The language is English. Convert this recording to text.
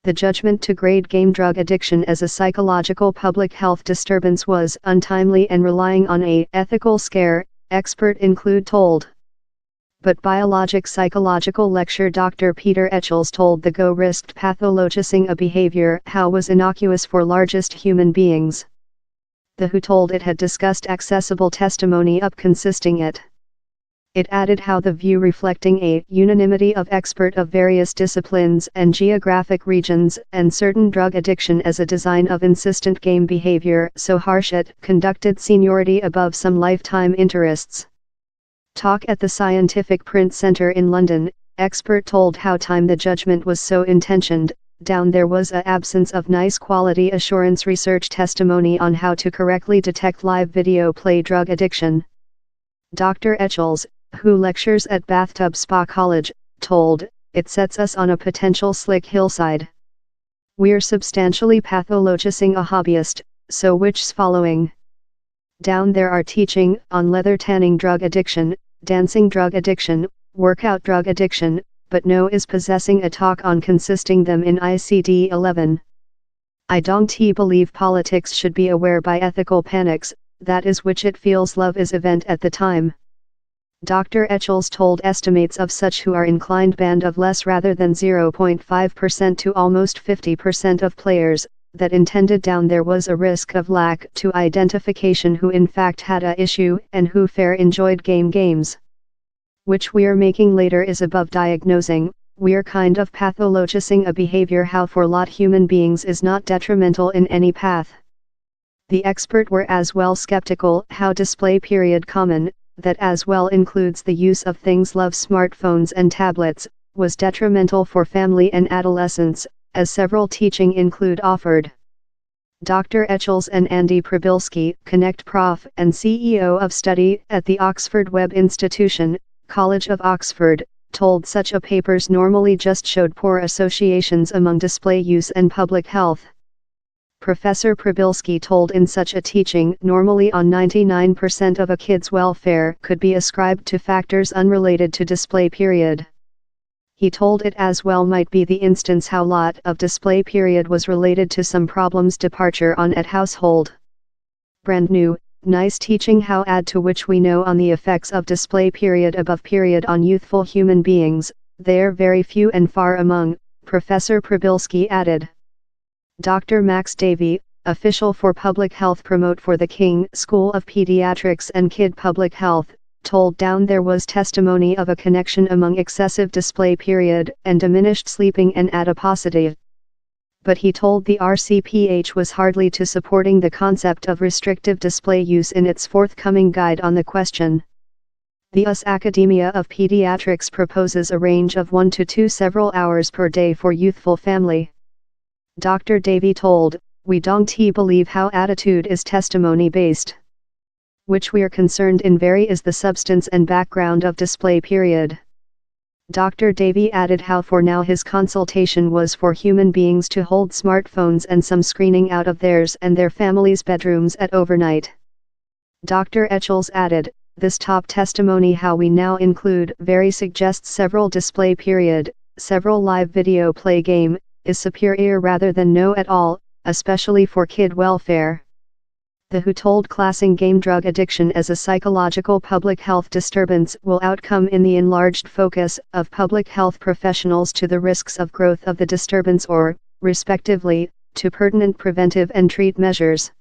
The judgment to grade game drug addiction as a psychological public health disturbance was untimely and relying on a ethical scare, expert include told. But biologic psychological lecturer Dr. Peter Etchells told the Go risked pathologizing a behavior how was innocuous for largest human beings. The WHO told it had discussed accessible testimony up consisting it. It added how the view reflecting a unanimity of expert of various disciplines and geographic regions and certain drug addiction as a design of insistent game behavior so harsh it conducted seniority above some lifetime interests. Talk at the Scientific Print Centre in London, expert told how time the judgment was so intentioned, down there was a absence of nice quality assurance research testimony on how to correctly detect live video play drug addiction. Dr. Etchells, who lectures at Bathtub Spa College, told, it sets us on a potential slick hillside. We're substantially pathologizing a hobbyist, so which's following? Down there are teaching on leather tanning drug addiction, dancing drug addiction, workout drug addiction, but no is possessing a talk on consisting them in ICD-11. I don't believe politics should be aware by ethical panics, that is which it feels love is event at the time. Dr. Etchells told estimates of such who are inclined band of less rather than 0.5% to almost 50% of players, that intended down there was a risk of lack to identification who in fact had a issue and who fair enjoyed games. Which we're making later is above diagnosing, we're kind of pathologizing a behavior how for lot human beings is not detrimental in any path. The expert were as well skeptical how display period common, that as well includes the use of things love smartphones and tablets, was detrimental for family and adolescents, as several teaching include offered. Dr. Etchells and Andy Przybylski, Connect Prof and CEO of study at the Oxford Webb Institution, College of Oxford, told such a papers normally just showed poor associations among display use and public health. Professor Przybylski told in such a teaching normally on 99% of a kid's welfare could be ascribed to factors unrelated to display period. He told it as well might be the instance how lot of display period was related to some problems departure on at household. Brand new, nice teaching how add to which we know on the effects of display period above period on youthful human beings, they're very few and far among, Professor Przybylski added. Dr. Max Davey, official for public health promote for the King School of Pediatrics and Kid Public Health, told down there was testimony of a connection among excessive display period and diminished sleeping and adiposity. But he told the RCPH was hardly to supporting the concept of restrictive display use in its forthcoming guide on the question. The US Academia of Pediatrics proposes a range of 1 to 2 several hours per day for youthful family. Dr. Davey told, we don't believe how attitude is testimony based. Which we are concerned in very is the substance and background of display period. Dr. Davey added how for now his consultation was for human beings to hold smartphones and some screening out of theirs and their families' bedrooms at overnight. Dr. Etchells added, this top testimony how we now include very suggests several display period, several live video play game, is superior rather than no at all, especially for kid welfare. The WHO told classing game drug addiction as a psychological public health disturbance will outcome in the enlarged focus of public health professionals to the risks of growth of the disturbance or, respectively, to pertinent preventive and treat measures.